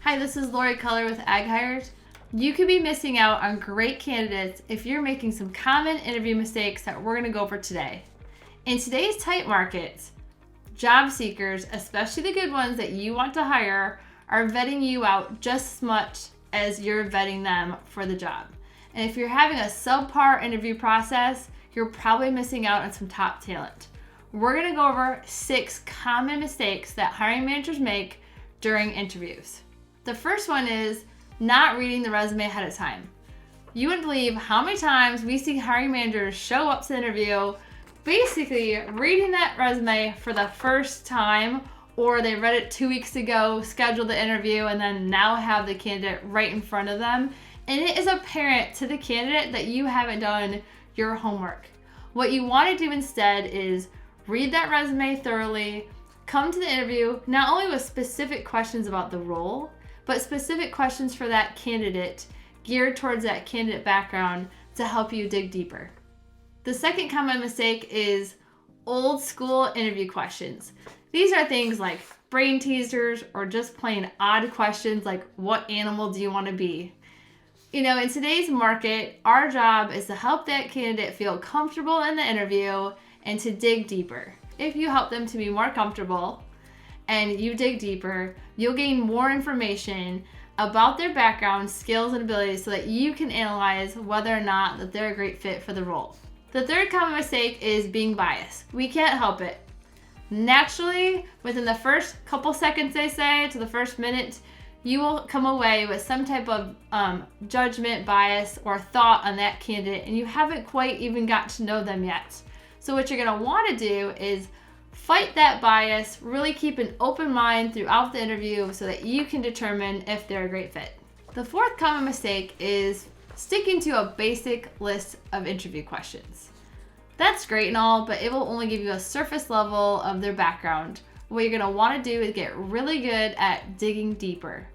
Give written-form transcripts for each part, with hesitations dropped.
Hi, this is Culler with AgHires. You could be missing out on great candidates if you're making some common interview mistakes that we're going to go over today. In today's tight markets, job seekers, especially the good ones that you want to hire, are vetting you out just as much as you're vetting them for the job. And if you're having a subpar interview process, you're probably missing out on some top talent. We're going to go over 6 common mistakes that hiring managers make during interviews. The first one is not reading the resume ahead of time. You wouldn't believe how many times we see hiring managers show up to the interview basically reading that resume for the first time, or they read it 2 weeks ago, scheduled the interview, and then now have the candidate right in front of them. And it is apparent to the candidate that you haven't done your homework. What you want to do instead is read that resume thoroughly, come to the interview not only with specific questions about the role, but specific questions for that candidate geared towards that candidate background to help you dig deeper. The second common mistake is old school interview questions. These are things like brain teasers or just plain odd questions like, what animal do you want to be? In today's market, our job is to help that candidate feel comfortable in the interview and to dig deeper. If you help them to be more comfortable and you dig deeper, you'll gain more information about their background, skills, and abilities so that you can analyze whether or not that they're a great fit for the role. The third common mistake is being biased. We can't help it. Naturally, within the first couple seconds, they say, to the first minute, you will come away with some type of judgment, bias, or thought on that candidate, and you haven't quite even got to know them yet. So what you're going to want to do is fight that bias, really keep an open mind throughout the interview so that you can determine if they're a great fit. The fourth common mistake is sticking to a basic list of interview questions. That's great and all, but it will only give you a surface level of their background. What you're going to want to do is get really good at digging deeper,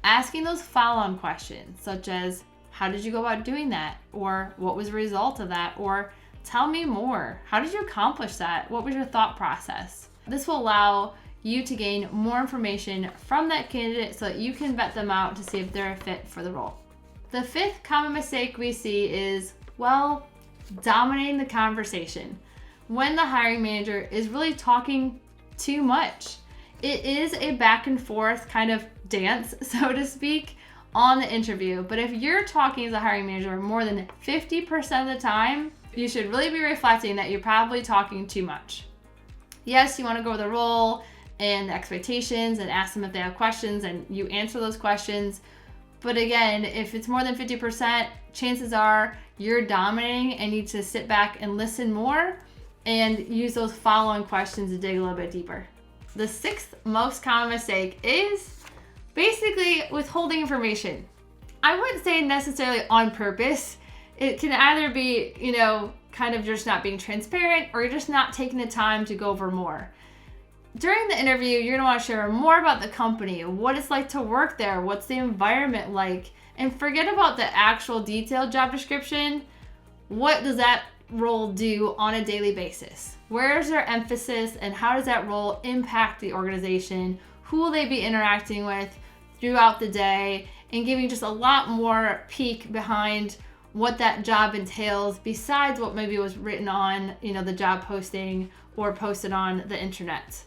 asking those follow-on questions such as, how did you go about doing that? Or what was the result of that? Or tell me more. How did you accomplish that? What was your thought process? This will allow you to gain more information from that candidate so that you can vet them out to see if they're a fit for the role. The fifth common mistake we see is, dominating the conversation. When the hiring manager is really talking too much. It is a back and forth kind of dance, so to speak, on the interview. But if you're talking as a hiring manager more than 50% of the time, you should really be reflecting that you're probably talking too much. Yes, you want to go over the role and the expectations and ask them if they have questions and you answer those questions. But again, if it's more than 50%, chances are you're dominating and need to sit back and listen more and use those follow-on questions to dig a little bit deeper. The sixth most common mistake is basically withholding information. I wouldn't say necessarily on purpose. It can either be, kind of just not being transparent, or you're just not taking the time to go over more. During the interview, you're going to want to share more about the company, what it's like to work there, what's the environment like, and forget about the actual detailed job description. What does that role do on a daily basis? Where's their emphasis and how does that role impact the organization? Who will they be interacting with throughout the day? And giving just a lot more peek behind what that job entails besides what maybe was written on, the job posting or posted on the internet.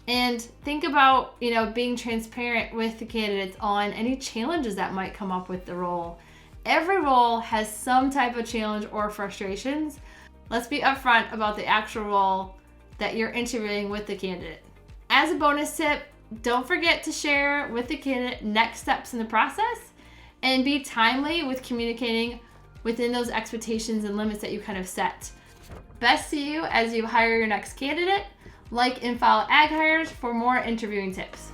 And think about, being transparent with the candidates on any challenges that might come up with the role. Every role has some type of challenge or frustrations. Let's be upfront about the actual role that you're interviewing with the candidate. As a bonus tip, don't forget to share with the candidate next steps in the process and be timely with communicating within those expectations and limits that you kind of set. Best to you as you hire your next candidate. Like and follow AgHires for more interviewing tips.